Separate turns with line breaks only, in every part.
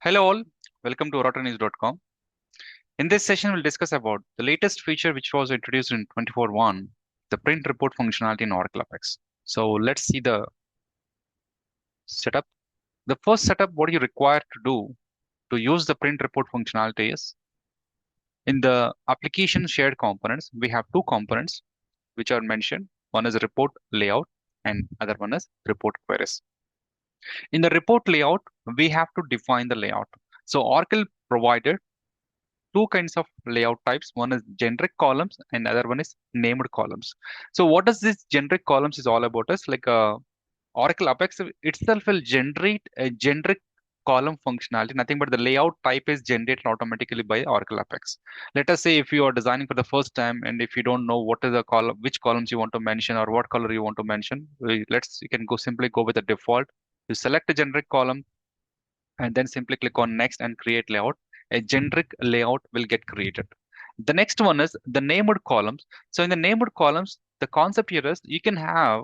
Hello all, welcome to oratonews.com. In this session, we'll discuss about the latest feature which was introduced in 24.1, the print report functionality in Oracle Apex. So let's see the setup. The first setup, what you require to do to use the print report functionality is in the application shared components, we have two components which are mentioned. One is report layout and other one is report queries. In the report layout, we have to define the layout. So Oracle provided two kinds of layout types. One is generic columns and other one is named columns. So what does this generic columns is all about is like Oracle Apex itself will generate a generic column functionality. Nothing but the layout type is generated automatically by Oracle Apex. Let us say if you are designing for the first time and if you don't know what is the column, which columns you want to mention or what color you want to mention, you can go simply go with the default. You select a generic column and then simply click on next and create layout. A generic layout will get created. The next one is the named columns. So in the named columns, the concept here is you can have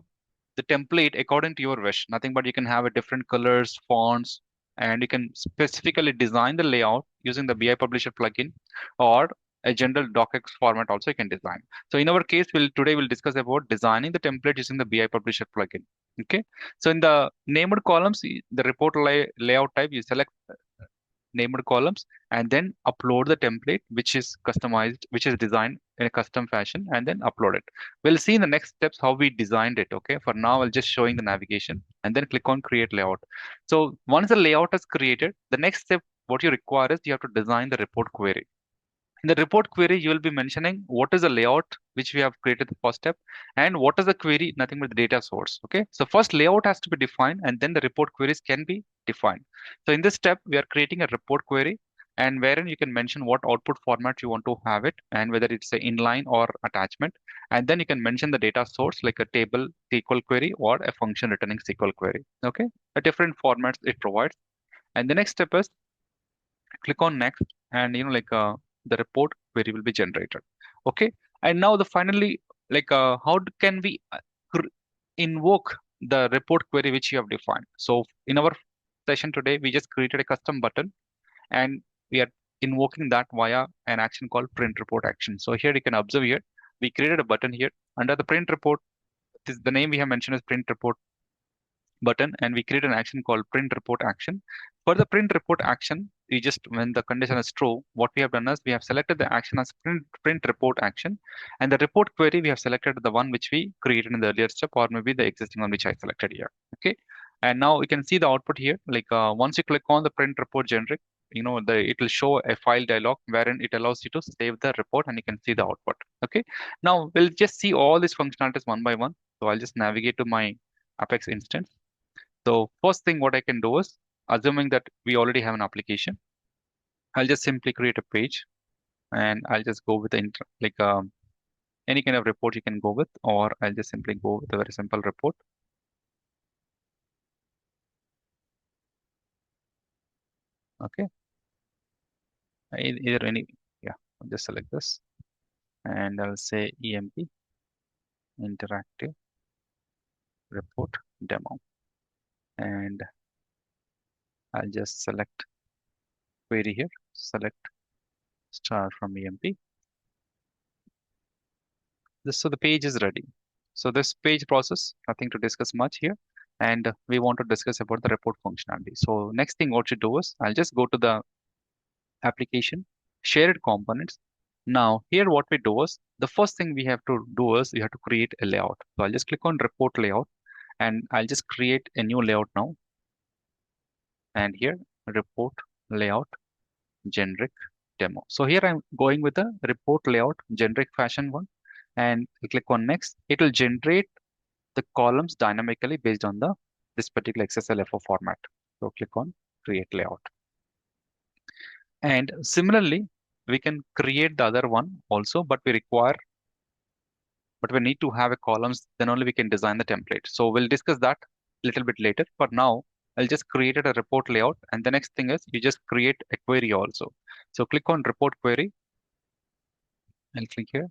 the template according to your wish. Nothing but you can have a different colors, fonts, and you can specifically design the layout using the BI Publisher plugin or a general docx format also you can design. So in our case, today we'll discuss about designing the template using the BI Publisher plugin. Okay. So in the named columns, the report layout type, you select named columns and then upload the template which is customized, which is designed in a custom fashion, and then upload it. We'll see in the next steps how we designed it. Okay, for now I'll just showing the navigation and then click on create layout. So once the layout is created, the next step what you require is you have to design the report query. In the report query, you will be mentioning what is the layout which we have created the first step and what is the query, nothing but the data source. Okay. So first layout has to be defined and then the report queries can be defined. So in this step, we are creating a report query and wherein you can mention what output format you want to have it and whether it's a inline or attachment. And then you can mention the data source like a table SQL query or a function returning SQL query. Okay. A different formats it provides. And the next step is click on next and the report query will be generated. Okay, and now the finally can we invoke the report query which you have defined. So in our session today we just created a custom button and we are invoking that via an action called print report action. So here you can observe here we created a button here under the print report. This the name we have mentioned is print report button, and we create an action called print report action. For the print report action, we just when the condition is true, what we have done is we have selected the action as print report action, and the report query we have selected the one which we created in the earlier step, or maybe the existing one which I selected here. Okay, and now we can see the output here. Once you click on the print report generic, it will show a file dialog wherein it allows you to save the report and you can see the output. Okay, now we'll just see all these functionalities one by one. So I'll just navigate to my Apex instance. So first thing what I can do is, assuming that we already have an application, I'll just simply create a page and I'll just go with any kind of report you can go with, or I'll just simply go with a very simple report. Okay, either any, yeah, I'll just select this and I'll say EMP interactive report demo, and I'll just select query here, select star from EMP. So the page is ready. So this page process, nothing to discuss much here. And we want to discuss about the report functionality. So next thing what you do is I'll just go to the application, shared components. Now here what we do is the first thing we have to do is we have to create a layout. So I'll just click on report layout and I'll just create a new layout now. And here report layout generic demo. So here I'm going with the report layout generic fashion one and I click on next. It will generate the columns dynamically based on the this particular XSLFO format. So click on create layout. And similarly, we can create the other one also, but we need to have a columns, then only we can design the template. So we'll discuss that a little bit later. For now, I'll just create a report layout. And the next thing is you just create a query also. So click on report query. I'll click here.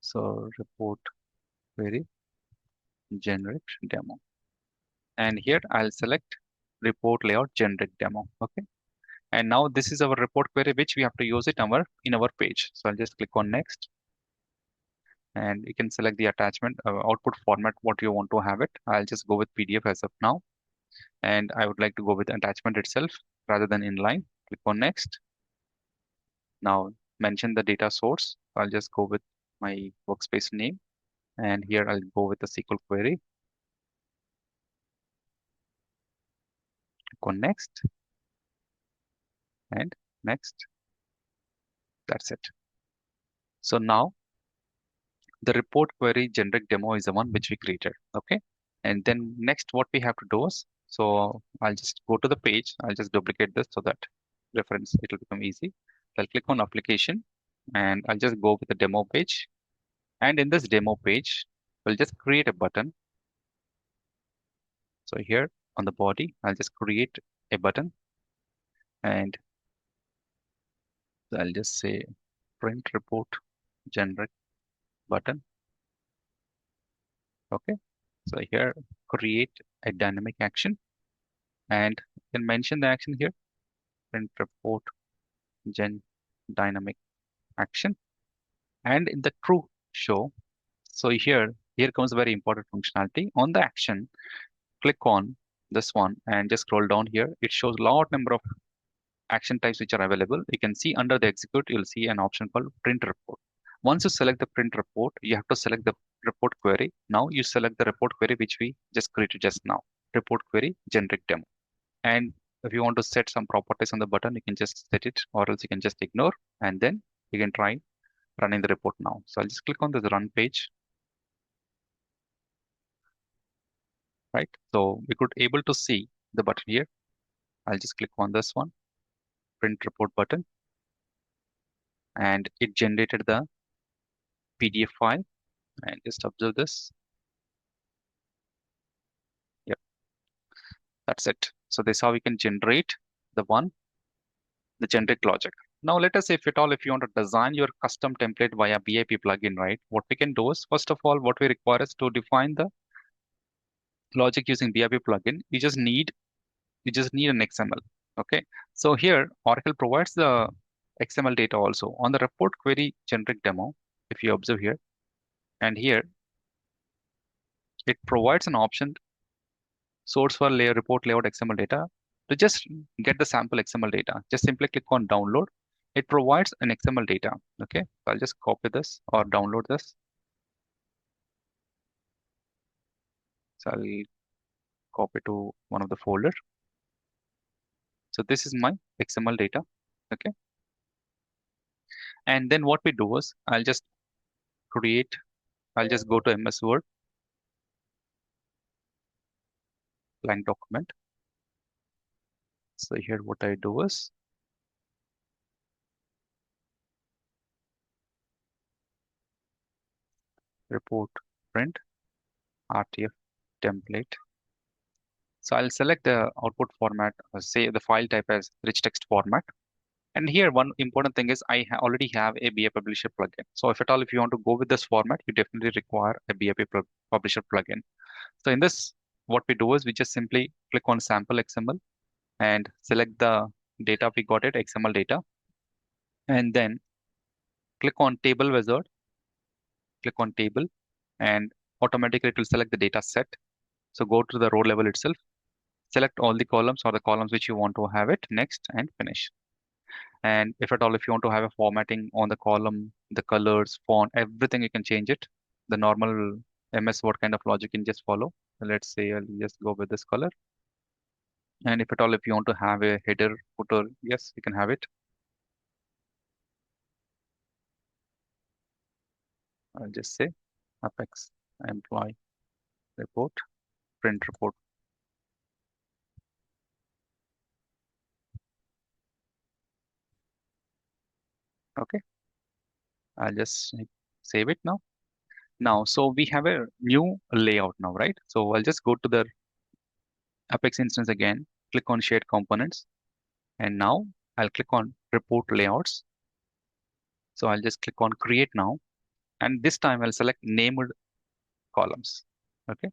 So report query, generate demo. And here I'll select report layout generate demo. Okay. And now this is our report query, which we have to use it in our page. So I'll just click on next, and you can select the attachment output format, what you want to have it. I'll just go with PDF as of now, and I would like to go with attachment itself rather than inline. Click on next. Now mention the data source. I'll just go with my workspace name, and here I'll go with the SQL query. Click on next and next. That's it. So now the report query generic demo is the one which we created. Okay. And then next what we have to do is, so I'll just go to the page. I'll just duplicate this so that reference, it will become easy. I'll click on application, and I'll just go with the demo page. And in this demo page, we'll just create a button. So here on the body, I'll just create a button, and I'll just say print report generic button. Okay. So here, create a dynamic action, and you can mention the action here, print report gen dynamic action. And in the true show, so here comes a very important functionality. On the action, click on this one and just scroll down here. It shows lot number of action types which are available. You can see under the execute, you'll see an option called print report. Once you select the print report, you have to select the report query. Now you select the report query which we just created just now, report query generic demo. And if you want to set some properties on the button, you can just set it, or else you can just ignore, and then you can try running the report now. So I'll just click on this run page, right? So we could able to see the button here. I'll just click on this one, print report button, and it generated the PDF file. And just observe this. Yep, that's it. So this is how we can generate the generic logic. Now let us say if you want to design your custom template via BIP plugin, right? What we can do is, first of all, what we require is to define the logic using BIP plugin. You just need an XML. Okay. So here Oracle provides the XML data also on the report query generic demo. If you observe here, and here it provides an option, source for layer report layout XML data. To just get the sample XML data, just simply click on download. It provides an XML data. Okay, so I'll just copy this or download this. So I'll copy to one of the folder. So this is my XML data. Okay, and then what we do is I'll just go to MS Word, blank document. So here what I do is report print RTF template. So I'll select the output format, say the file type as rich text format. And here one important thing is already have a BA Publisher plugin. So if you want to go with this format, you definitely require a BA Publisher plugin. So in this, what we do is we just simply click on sample XML and select the data we got it, XML data. And then click on table wizard, click on table, and automatically it will select the data set. So go to the row level itself, select all the columns or the columns which you want to have it, next, and finish. And if at all, if you want to have a formatting on the column, the colors, font, everything, you can change it. The normal MS Word kind of logic you can just follow. Let's say I'll just go with this color. And if at all, if you want to have a header, footer, yes, you can have it. I'll just say Apex employee report, print report. Okay, I'll just save it now. Now, so we have a new layout now, right? So I'll just go to the Apex instance again, click on shared components, and now I'll click on report layouts. So I'll just click on create now, and this time I'll select named columns. Okay,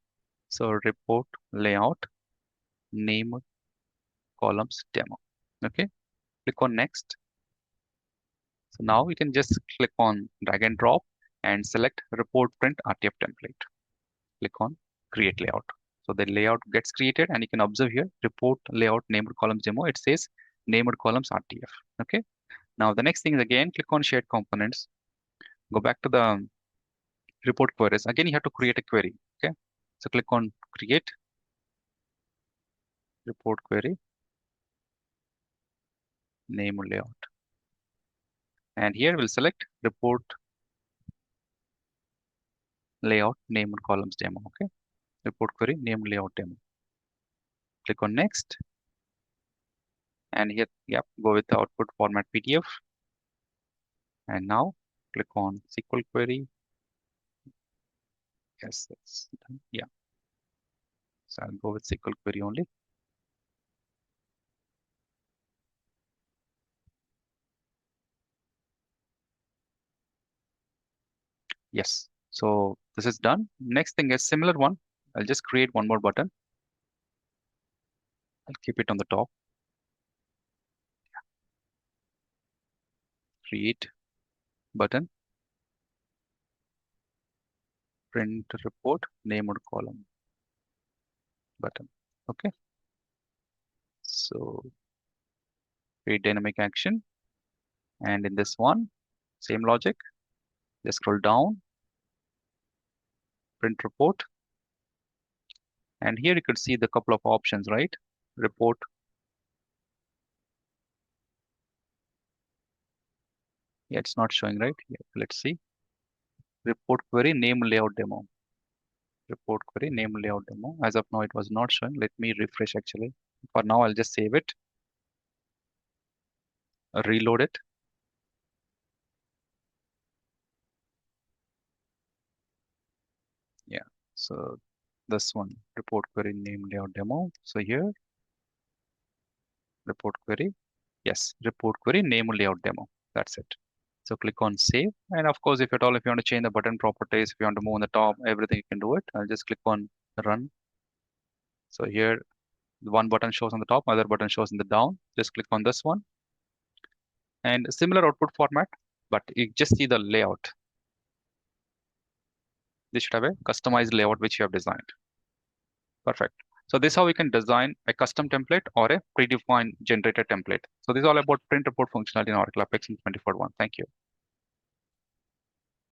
so report layout, name columns demo. Okay, click on next. So now we can just click on drag and drop and select report print RTF template. Click on create layout. So the layout gets created and you can observe here report layout named columns demo. It says named columns RTF. Okay. Now the next thing is again click on shared components. Go back to the report queries. Again you have to create a query. Okay. So click on create report query name layout. And here we'll select report layout name columns demo. Okay. Report query name layout demo. Click on next. And here, yeah, go with the output format PDF. And now click on SQL query. Yes, that's done. Yeah. So I'll go with SQL query only. Yes. So this is done. Next thing is similar one. I'll just create one more button. I'll keep it on the top. Create button. Print report name or column button. Okay. So create dynamic action. And in this one, same logic. Just scroll down. Print report. And here you could see the couple of options, right? Report. Yeah, it's not showing, right? Yeah, let's see. Report query name layout demo. Report query name layout demo. As of now, it was not showing. Let me refresh actually. For now, I'll just save it, reload it. Yeah. So this one, report query name layout demo. So here, report query. Yes, report query name layout demo. That's it. So click on save. And of course, if at all, if you want to change the button properties, if you want to move on the top, everything you can do it. I'll just click on run. So here, one button shows on the top, other button shows in the down. Just click on this one. And similar output format, but you just see the layout. This should have a customized layout which you have designed. Perfect. So this is how we can design a custom template or a predefined generated template. So this is all about print report functionality in Oracle Apex in 24.1. Thank you.